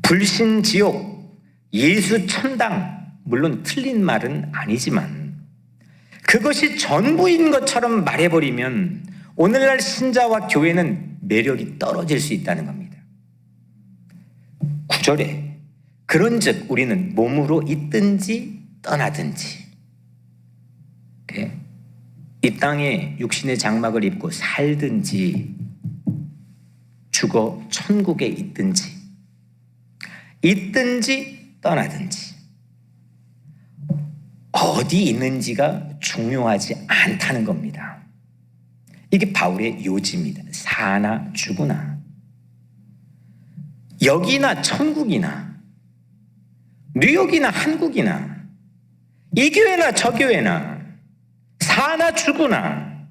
불신지옥, 예수 천당, 물론 틀린 말은 아니지만 그것이 전부인 것처럼 말해버리면 오늘날 신자와 교회는 매력이 떨어질 수 있다는 겁니다. 9절에 그런즉 우리는 몸으로 있든지 떠나든지, 이 땅에 육신의 장막을 입고 살든지 죽어 천국에 있든지 떠나든지 어디 있는지가 중요하지 않다는 겁니다. 이게 바울의 요지입니다. 사나 죽으나, 여기나 천국이나, 뉴욕이나 한국이나, 이 교회나 저 교회나, 사나 죽으나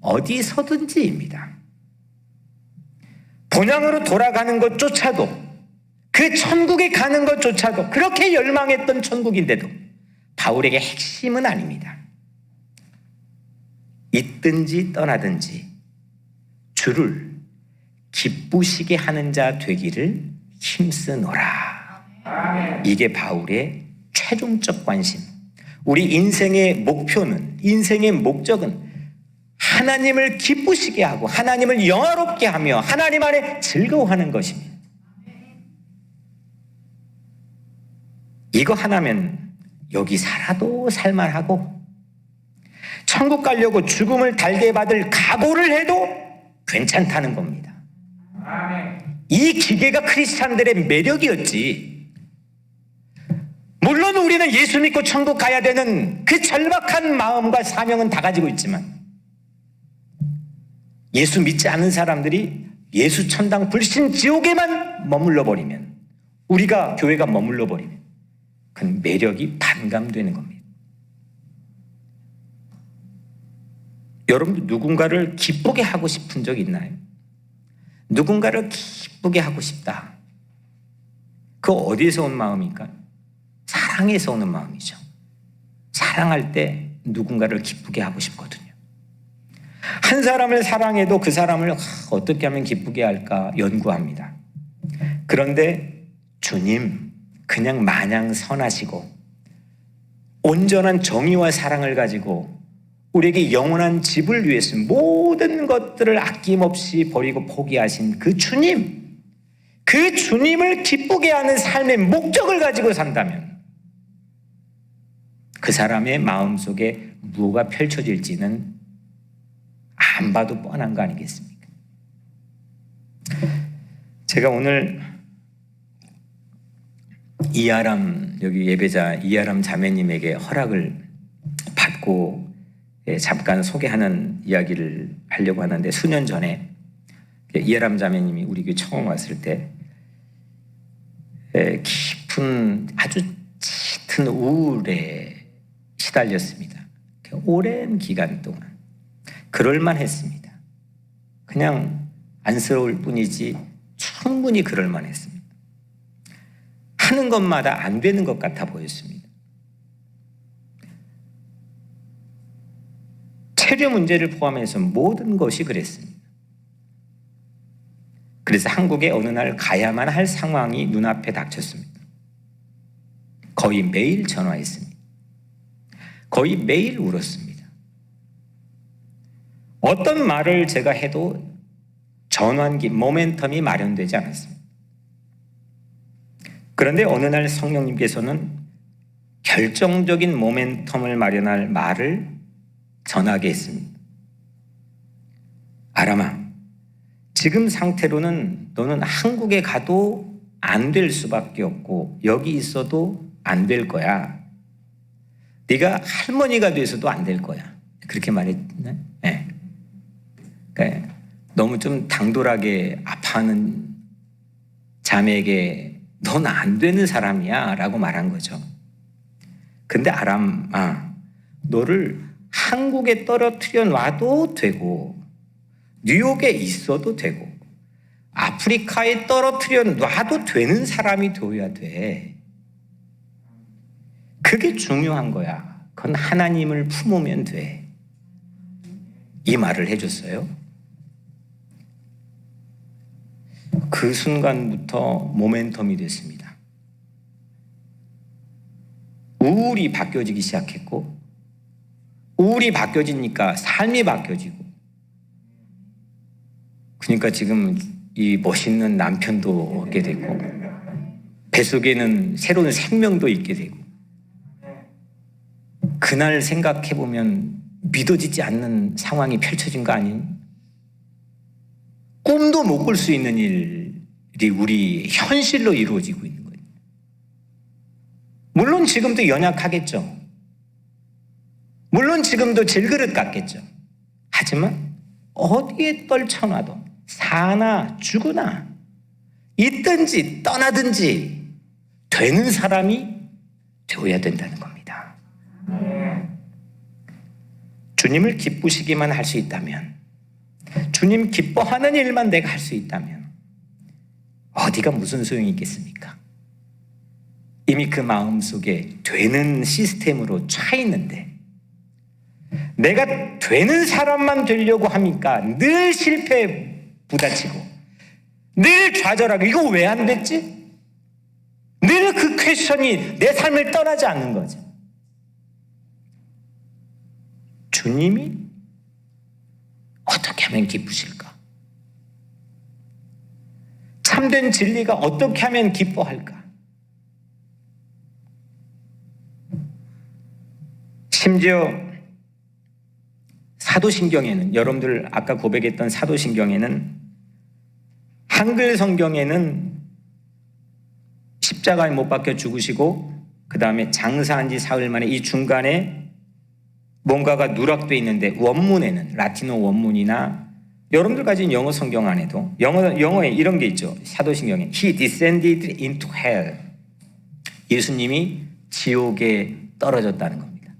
어디서든지입니다. 본향으로 돌아가는 것조차도, 그 천국에 가는 것조차도, 그렇게 열망했던 천국인데도 바울에게 핵심은 아닙니다. 있든지 떠나든지 주를 기쁘시게 하는 자 되기를 힘쓰노라. 이게 바울의 최종적 관심. 우리 인생의 목표는, 인생의 목적은 하나님을 기쁘시게 하고 하나님을 영화롭게 하며 하나님 안에 즐거워하는 것입니다. 이거 하나면 여기 살아도 살만하고 천국 가려고 죽음을 달게 받을 각오를 해도 괜찮다는 겁니다. 이 기계가 크리스찬들의 매력이었지. 물론 우리는 예수 믿고 천국 가야 되는 그 절박한 마음과 사명은 다 가지고 있지만, 예수 믿지 않은 사람들이 예수 천당 불신 지옥에만 머물러 버리면, 우리가 교회가 머물러 버리면 그 매력이 반감되는 겁니다. 여러분도 누군가를 기쁘게 하고 싶은 적 있나요? 누군가를 기쁘게 하고 싶다. 그 어디에서 온 마음입니까? 사랑에서 오는 마음이죠. 사랑할 때 누군가를 기쁘게 하고 싶거든요. 한 사람을 사랑해도 그 사람을 어떻게 하면 기쁘게 할까 연구합니다. 그런데 주님 그냥 마냥 선하시고 온전한 정의와 사랑을 가지고 우리에게 영원한 집을 위해서 모든 것들을 아낌없이 버리고 포기하신 그 주님, 그 주님을 기쁘게 하는 삶의 목적을 가지고 산다면 그 사람의 마음속에 무엇가 펼쳐질지는 안 봐도 뻔한 거 아니겠습니까? 제가 오늘 이아람, 여기 예배자 이아람 자매님에게 허락을 받고 잠깐 소개하는 이야기를 하려고 하는데, 수년 전에 이아람 자매님이 우리 교회 처음 왔을 때 깊은 아주 짙은 우울에 시달렸습니다. 오랜 기간 동안 그럴만 했습니다. 그냥 안쓰러울 뿐이지 충분히 그럴만 했습니다. 하는 것마다 안 되는 것 같아 보였습니다. 체류 문제를 포함해서 모든 것이 그랬습니다. 그래서 한국에 어느 날 가야만 할 상황이 눈앞에 닥쳤습니다. 거의 매일 전화했습니다. 거의 매일 울었습니다. 어떤 말을 제가 해도 전환기, 모멘텀이 마련되지 않았습니다. 그런데 어느 날 성령님께서는 결정적인 모멘텀을 마련할 말을 전하게 했습니다. 아람아, 지금 상태로는 너는 한국에 가도 안 될 수밖에 없고 여기 있어도 안 될 거야. 네가 할머니가 돼서도 안 될 거야. 그렇게 말했네. 네. 그러니까 너무 좀 당돌하게 아파하는 자매에게 넌 안 되는 사람이야 라고 말한 거죠. 근데 아람아, 너를 한국에 떨어뜨려 놔도 되고 뉴욕에 있어도 되고 아프리카에 떨어뜨려 놔도 되는 사람이 되어야 돼. 그게 중요한 거야. 그건 하나님을 품으면 돼. 이 말을 해줬어요. 그 순간부터 모멘텀이 됐습니다. 우울이 바뀌어지기 시작했고, 우울이 바뀌어지니까 삶이 바뀌어지고, 그러니까 지금 이 멋있는 남편도 얻게 되고, 뱃속에는 새로운 생명도 있게 되고, 그날 생각해보면 믿어지지 않는 상황이 펼쳐진 거 아닌? 꿈도 못 꿀 수 있는 일이 우리 현실로 이루어지고 있는 거예요. 물론 지금도 연약하겠죠. 물론 지금도 질그릇 같겠죠. 하지만 어디에 떨쳐놔도 사나 죽으나 있든지 떠나든지 되는 사람이 되어야 된다는 겁니다. 주님을 기쁘시기만 할 수 있다면, 주님 기뻐하는 일만 내가 할 수 있다면 어디가 무슨 소용이 있겠습니까? 이미 그 마음속에 되는 시스템으로 차 있는데 내가 되는 사람만 되려고 하니까 늘 실패에 부딪히고 늘 좌절하고 이거 왜 안 됐지? 늘 그 퀘스천이 내 삶을 떠나지 않는 거죠. 주님이 어떻게 하면 기쁘실까? 참된 진리가 어떻게 하면 기뻐할까? 심지어 사도신경에는, 여러분들 아까 고백했던 사도신경에는, 한글 성경에는 십자가에 못 박혀 죽으시고 그 다음에 장사한 지 사흘 만에 이 중간에 뭔가가 누락되어 있는데, 원문에는 라틴어 원문이나 여러분들 가진 영어 성경 안에도 영어에 이런 게 있죠. 사도신경에 He descended into hell. 예수님이 지옥에 떨어졌다는 겁니다.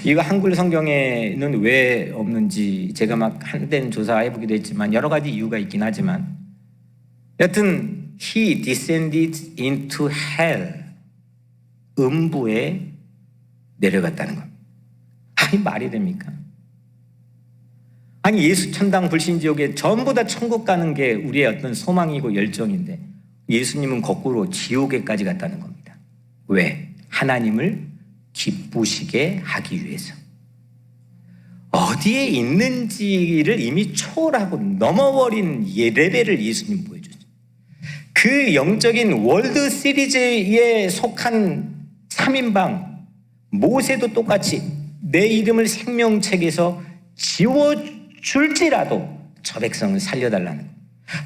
이거 한글 성경에는 왜 없는지 제가 막 한된 조사해보기도 했지만 여러 가지 이유가 있긴 하지만, 여튼 He descended into hell, 음부에 내려갔다는 겁니다. 아니 말이 됩니까? 아니 예수 천당 불신지옥에 전부 다 천국 가는 게 우리의 어떤 소망이고 열정인데 예수님은 거꾸로 지옥에까지 갔다는 겁니다. 왜? 하나님을 기쁘시게 하기 위해서. 어디에 있는지를 이미 초월하고 넘어버린 레벨을 예수님 보여주죠. 그 영적인 월드 시리즈에 속한 3인방 모세도 똑같이 내 이름을 생명책에서 지워줄지라도 저 백성을 살려달라는 거예요.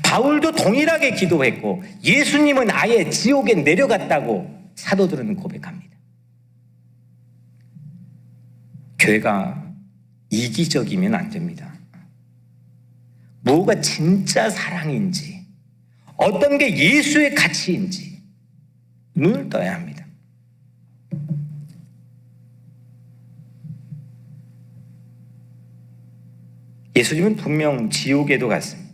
바울도 동일하게 기도했고 예수님은 아예 지옥에 내려갔다고 사도들은 고백합니다. 교회가 이기적이면 안 됩니다. 뭐가 진짜 사랑인지, 어떤 게 예수의 가치인지 눈을 떠야 합니다. 예수님은 분명 지옥에도 갔습니다.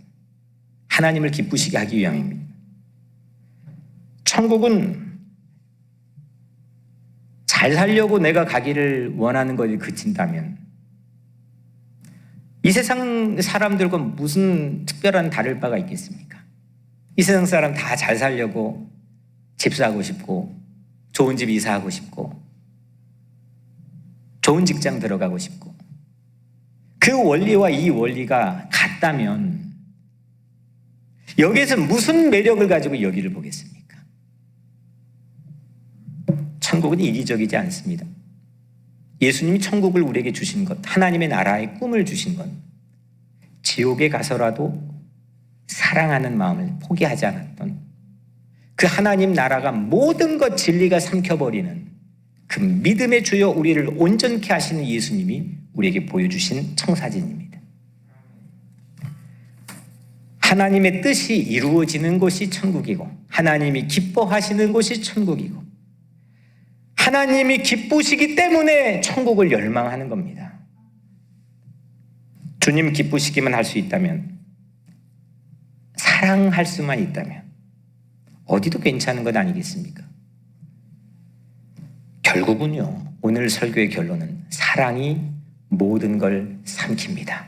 하나님을 기쁘시게 하기 위함입니다. 천국은 잘 살려고 내가 가기를 원하는 것에 그친다면 이 세상 사람들과 무슨 특별한 다를 바가 있겠습니까? 이 세상 사람 다 잘 살려고 집 사고 싶고 좋은 집 이사하고 싶고 좋은 직장 들어가고 싶고, 그 원리와 이 원리가 같다면 여기에서 무슨 매력을 가지고 여기를 보겠습니까? 천국은 이기적이지 않습니다. 예수님이 천국을 우리에게 주신 것, 하나님의 나라의 꿈을 주신 것, 지옥에 가서라도 사랑하는 마음을 포기하지 않았던 그 하나님 나라가 모든 것 진리가 삼켜버리는 그 믿음의 주여 우리를 온전케 하시는 예수님이 우리에게 보여주신 청사진입니다. 하나님의 뜻이 이루어지는 곳이 천국이고, 하나님이 기뻐하시는 곳이 천국이고, 하나님이 기쁘시기 때문에 천국을 열망하는 겁니다. 주님 기쁘시기만 할 수 있다면, 사랑할 수만 있다면 어디도 괜찮은 것 아니겠습니까? 결국은요, 오늘 설교의 결론은 사랑이 모든 걸 삼킵니다.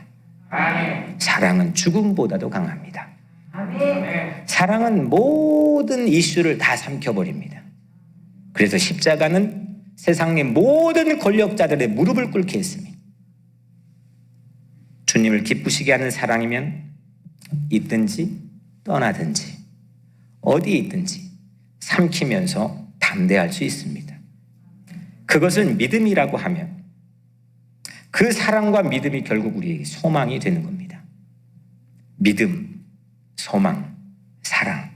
아멘. 사랑은 죽음보다도 강합니다. 아멘. 사랑은 모든 이슈를 다 삼켜버립니다. 그래서 십자가는 세상의 모든 권력자들의 무릎을 꿇게 했습니다. 주님을 기쁘시게 하는 사랑이면 있든지 떠나든지 어디에 있든지 삼키면서 담대할 수 있습니다. 그것을 믿음이라고 하면 그 사랑과 믿음이 결국 우리에게 소망이 되는 겁니다. 믿음, 소망, 사랑.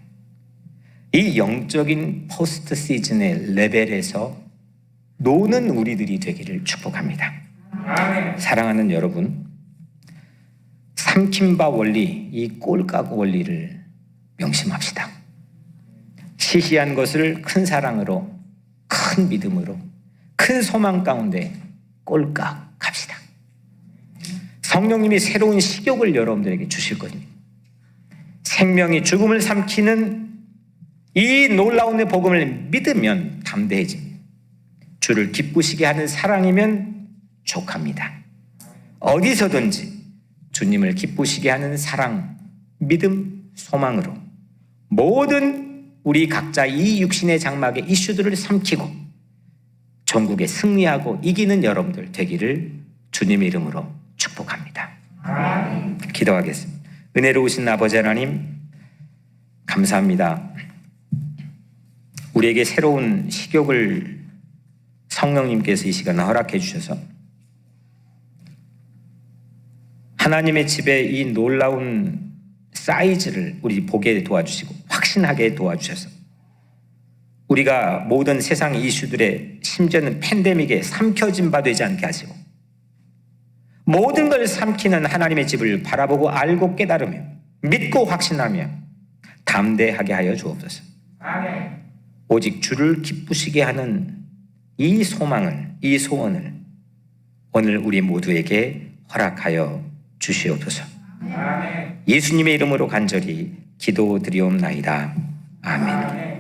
이 영적인 포스트 시즌의 레벨에서 노는 우리들이 되기를 축복합니다. 아멘. 사랑하는 여러분, 삼킴바 원리, 이 꼴깍 원리를 명심합시다. 시시한 것을 큰 사랑으로, 큰 믿음으로, 큰 소망 가운데 꼴깍 합시다. 성령님이 새로운 식욕을 여러분들에게 주실 겁니다. 생명이 죽음을 삼키는 이 놀라운 복음을 믿으면 담대해집니다. 주를 기쁘시게 하는 사랑이면 족합니다. 어디서든지 주님을 기쁘시게 하는 사랑, 믿음, 소망으로 모든 우리 각자 이 육신의 장막의 이슈들을 삼키고 전국에 승리하고 이기는 여러분들 되기를 주님의 이름으로 축복합니다. 아멘. 기도하겠습니다. 은혜로우신 아버지 하나님, 감사합니다. 우리에게 새로운 식욕을 성령님께서 이 시간에 허락해 주셔서 하나님의 집의 이 놀라운 사이즈를 우리 보게 도와주시고 확신하게 도와주셔서 우리가 모든 세상 이슈들의 심지어는 팬데믹에 삼켜진 바 되지 않게 하시고 모든 걸 삼키는 하나님의 집을 바라보고 알고 깨달으며 믿고 확신하며 담대하게 하여 주옵소서. 아멘. 오직 주를 기쁘시게 하는 이 소망을, 이 소원을 오늘 우리 모두에게 허락하여 주시옵소서. 아멘. 예수님의 이름으로 간절히 기도드리옵나이다. 아멘. 아멘.